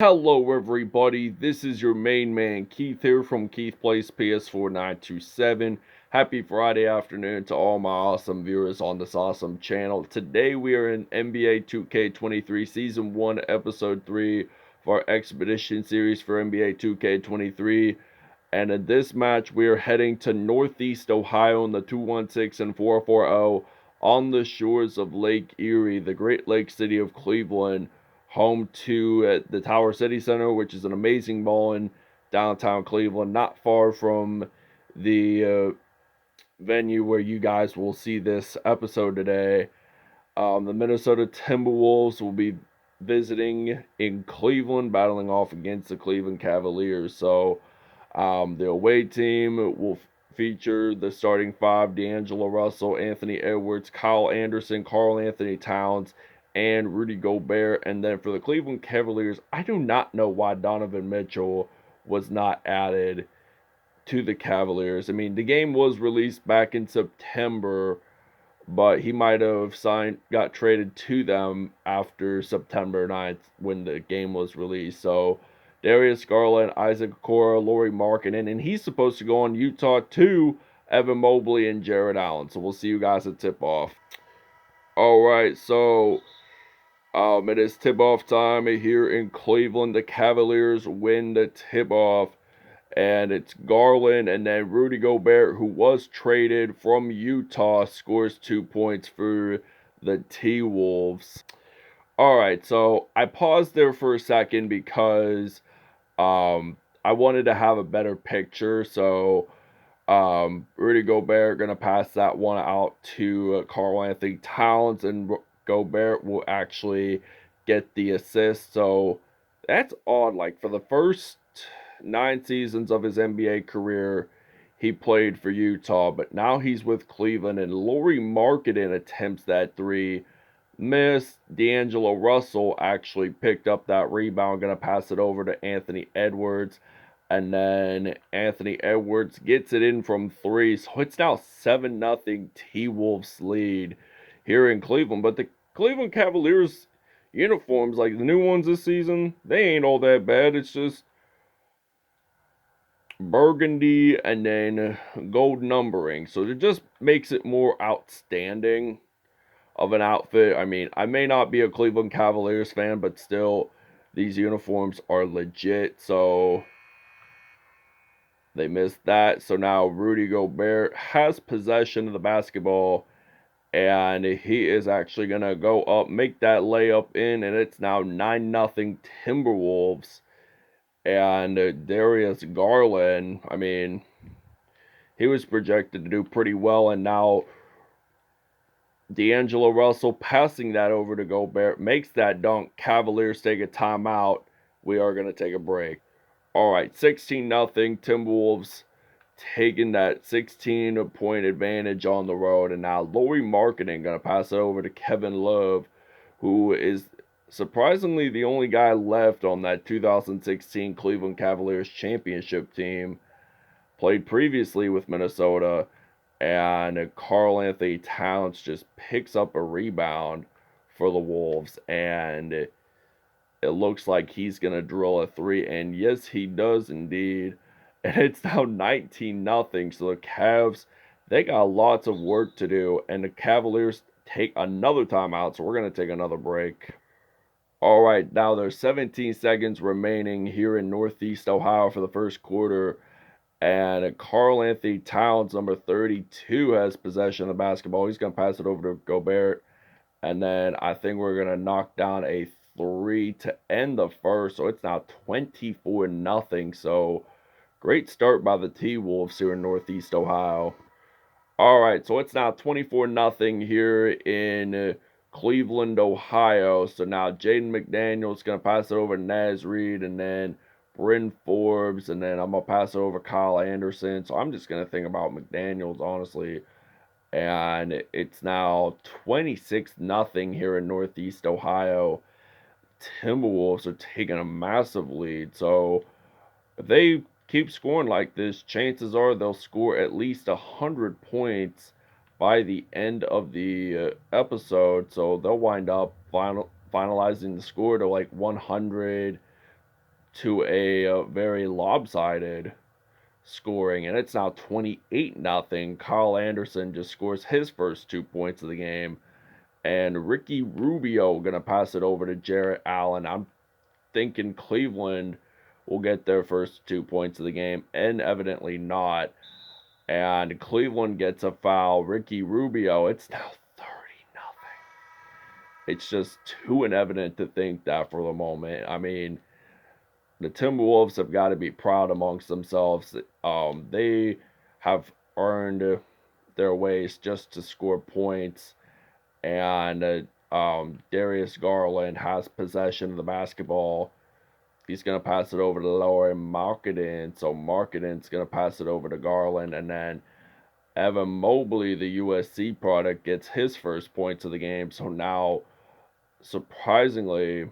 Hello everybody, this is your main man Keith here from Keith Plays PS4 927. Happy Friday afternoon to all my awesome viewers on this awesome channel. Today we are in NBA 2K23 Season 1 Episode 3 of our Expedition Series for NBA 2K23. And in this match we are heading to Northeast Ohio in the 216 and 440 on the shores of Lake Erie, the Great Lake city of Cleveland, home to the Tower City Center, which is an amazing mall in downtown Cleveland, not far from the venue where you guys will see this episode today. The Minnesota Timberwolves will be visiting in Cleveland, battling off against the Cleveland Cavaliers. So the away team will feature the starting five: D'Angelo Russell, Anthony Edwards, Kyle Anderson, Karl Anthony Towns, and Rudy Gobert. And then for the Cleveland Cavaliers, I do not know why Donovan Mitchell was not added to the Cavaliers. I mean, the game was released back in September, but he might have got traded to them after September 9th when the game was released. So Darius Garland, Isaac Okoro, Lauri Markkanen, and he's supposed to go on Utah too, Evan Mobley and Jared Allen. So we'll see you guys at tip-off. All right, so it is tip-off time here in Cleveland. The Cavaliers win the tip-off, and it's Garland, and then Rudy Gobert, who was traded from Utah, scores 2 points for the T-Wolves. Alright, so I paused there for a second because I wanted to have a better picture. So Rudy Gobert going to pass that one out to Karl Anthony Towns, and Gobert will actually get the assist. So that's odd. Like, for the first 9 seasons of his NBA career, he played for Utah, but now he's with Cleveland, and Lauri Markkanen attempts that three. Missed. D'Angelo Russell actually picked up that rebound, going to pass it over to Anthony Edwards. And then Anthony Edwards gets it in from three. So it's now 7-0 T-Wolves lead here in Cleveland. But the Cleveland Cavaliers uniforms, like the new ones this season, they ain't all that bad. It's just burgundy and then gold numbering. So it just makes it more outstanding of an outfit. I mean, I may not be a Cleveland Cavaliers fan, but still, these uniforms are legit. So they missed that. So now Rudy Gobert has possession of the basketball, and he is actually going to go up, make that layup in, and it's now 9-0 Timberwolves. And Darius Garland, I mean, he was projected to do pretty well, and now D'Angelo Russell passing that over to Gobert makes that dunk. Cavaliers take a timeout. We are going to take a break. All right, 16-0 Timberwolves taking that 16-point advantage on the road. And now Lauri Markkanen going to pass it over to Kevin Love, who is surprisingly the only guy left on that 2016 Cleveland Cavaliers championship team. Played previously with Minnesota. And Karl Anthony Towns just picks up a rebound for the Wolves, and it looks like he's going to drill a three, and yes, he does indeed. And it's now 19-0, so the Cavs, they got lots of work to do, and the Cavaliers take another timeout, so we're going to take another break. All right, now there's 17 seconds remaining here in Northeast Ohio for the first quarter. And Karl Anthony Towns, number 32, has possession of the basketball. He's going to pass it over to Gobert. And then I think we're going to knock down a three to end the first. So it's now 24-0. So great start by the T-Wolves here in Northeast Ohio. All right, so it's now 24-0 here in Cleveland, Ohio. So now Jaden McDaniels going to pass it over to Naz Reid, and then Bryn Forbes, and then I'm going to pass it over Kyle Anderson. So I'm just going to think about McDaniels, honestly. And it's now 26-0 here in Northeast Ohio. Timberwolves are taking a massive lead. So if they keep scoring like this, chances are they'll score at least 100 points by the end of the episode. So they'll wind up finalizing the score to like 100 to a very lopsided scoring, and it's now 28-0. Kyle Anderson just scores his first 2 points of the game, and Ricky Rubio gonna pass it over to Jarrett Allen. I'm thinking Cleveland will get their first 2 points of the game, and evidently not. And Cleveland gets a foul. Ricky Rubio, it's now 30-0. It's just too evident to think that for the moment. I mean, the Timberwolves have got to be proud amongst themselves. They have earned their ways just to score points, and Darius Garland has possession of the basketball. He's going to pass it over to Lauri Markkanen. So Markkanen's going to pass it over to Garland. And then Evan Mobley, the USC product, gets his first points of the game. So now, surprisingly,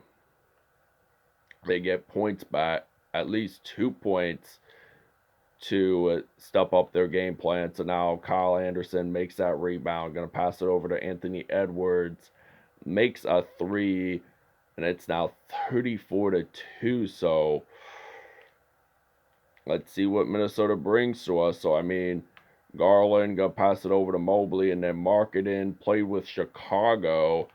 they get points back, at least 2 points, to step up their game plan. So now Kyle Anderson makes that rebound. Going to pass it over to Anthony Edwards. Makes a three. And it's now 34-2. So let's see what Minnesota brings to us. So, I mean, Garland going to pass it over to Mobley, and then Markkanen played with Chicago.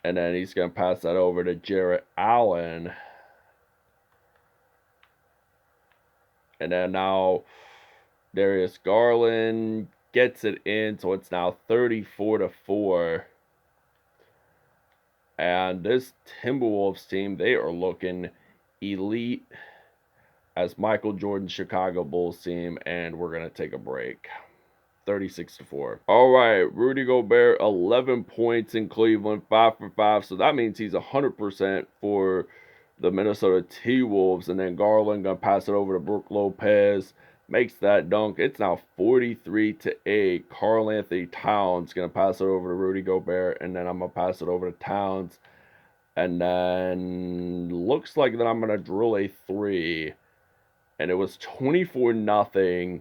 And then he's going to pass that over to Jarrett Allen. And then now Darius Garland gets it in. So it's now 34-4. And this Timberwolves team, they are looking elite as Michael Jordan's Chicago Bulls team. And we're going to take a break. 36-4. All right, Rudy Gobert, 11 points in Cleveland, 5 for 5. So that means he's 100% for the Minnesota T-Wolves. And then Garland going to pass it over to Brook Lopez. Makes that dunk. It's now 43-8. Karl Anthony Towns going to pass it over to Rudy Gobert. And then I'm going to pass it over to Towns. And then looks like that I'm going to drill a three. And it was 24-0.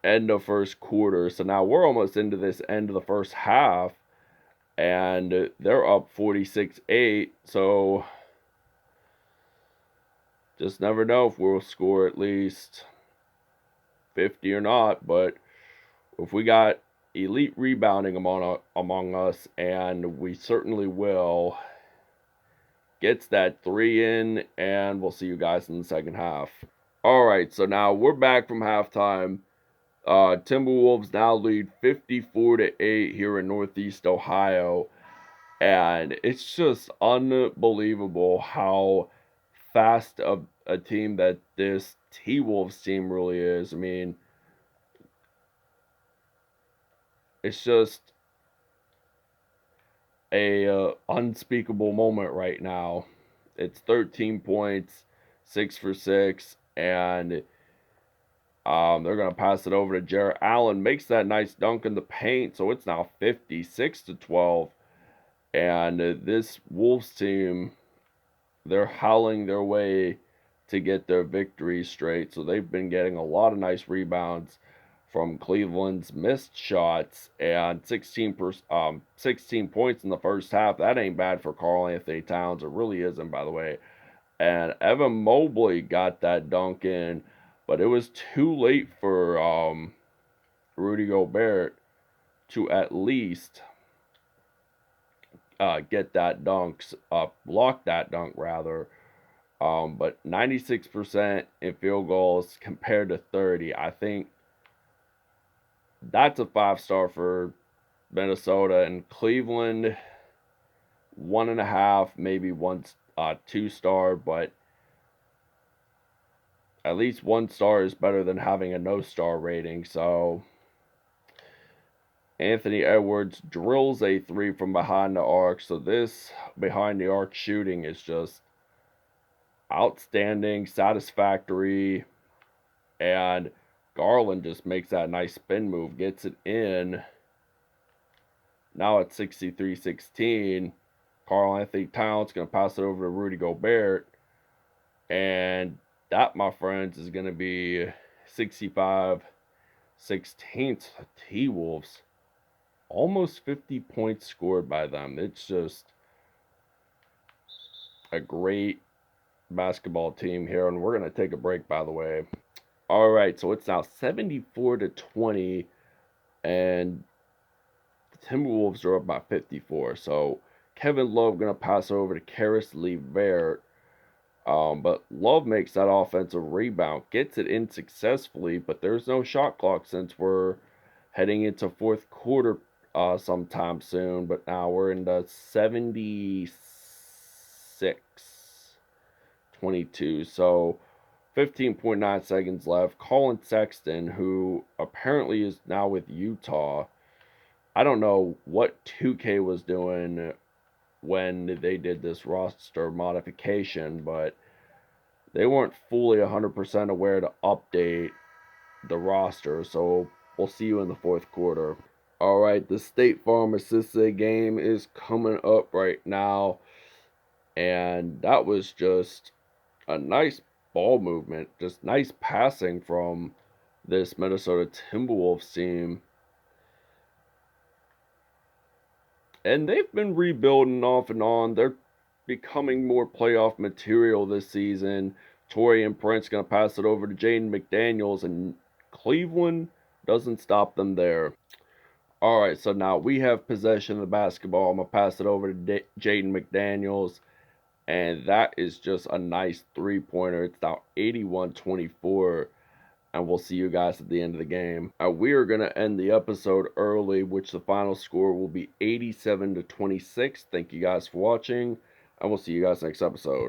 End of first quarter. So now we're almost into this end of the first half, and they're up 46-8. So just never know if we'll score at least 50 or not. But if we got elite rebounding among us, and we certainly will, gets that three in, and we'll see you guys in the second half. All right, so now we're back from halftime. Timberwolves now lead 54-8 here in Northeast Ohio, and it's just unbelievable how fast a team that this T-Wolves team really is. I mean, it's just a unspeakable moment right now. It's 13 points, 6 for 6, and they're going to pass it over to Jarrett Allen. Makes that nice dunk in the paint. So it's now 56-12. And this Wolves team, they're howling their way to get their victory straight. So they've been getting a lot of nice rebounds from Cleveland's missed shots. And 16 points in the first half. That ain't bad for Karl Anthony Towns. It really isn't, by the way. And Evan Mobley got that dunk in. But it was too late for Rudy Gobert to at least get that dunk, block that dunk rather. But 96% in field goals compared to 30. I think that's a 5-star for Minnesota. And Cleveland, 1.5, maybe 2-star, but at least 1 star is better than having a no-star rating. So Anthony Edwards drills a three from behind the arc. So this behind the arc shooting is just outstanding, satisfactory. And Garland just makes that nice spin move, gets it in. Now it's 63-16. Karl Anthony Towns going to pass it over to Rudy Gobert. And that, my friends, is going to be 65-16. T-Wolves. Almost 50 points scored by them. It's just a great basketball team here, and we're going to take a break, by the way. All right, so it's now 74-20, and the Timberwolves are up by 54. So Kevin Love going to pass over to Karis LeVert. But Love makes that offensive rebound, gets it in successfully, but there's no shot clock since we're heading into fourth quarter sometime soon. But now we're in the 76-22. So 15.9 seconds left. Colin Sexton, who apparently is now with Utah. I don't know what 2K was doing when they did this roster modification, but they weren't fully 100% aware to update the roster. So we'll see you in the fourth quarter. All right, the State Farm assisted game is coming up right now, and that was just a nice ball movement, just nice passing from this Minnesota Timberwolves team. And they've been rebuilding off and on. They're becoming more playoff material this season. Taurean Prince going to pass it over to Jaden McDaniels, and Cleveland doesn't stop them there. All right, so now we have possession of the basketball. I'm going to pass it over to Jaden McDaniels, and that is just a nice three-pointer. It's now 81-24. And we'll see you guys at the end of the game. We are going to end the episode early, which the final score will be 87-26. Thank you guys for watching, and we'll see you guys next episode.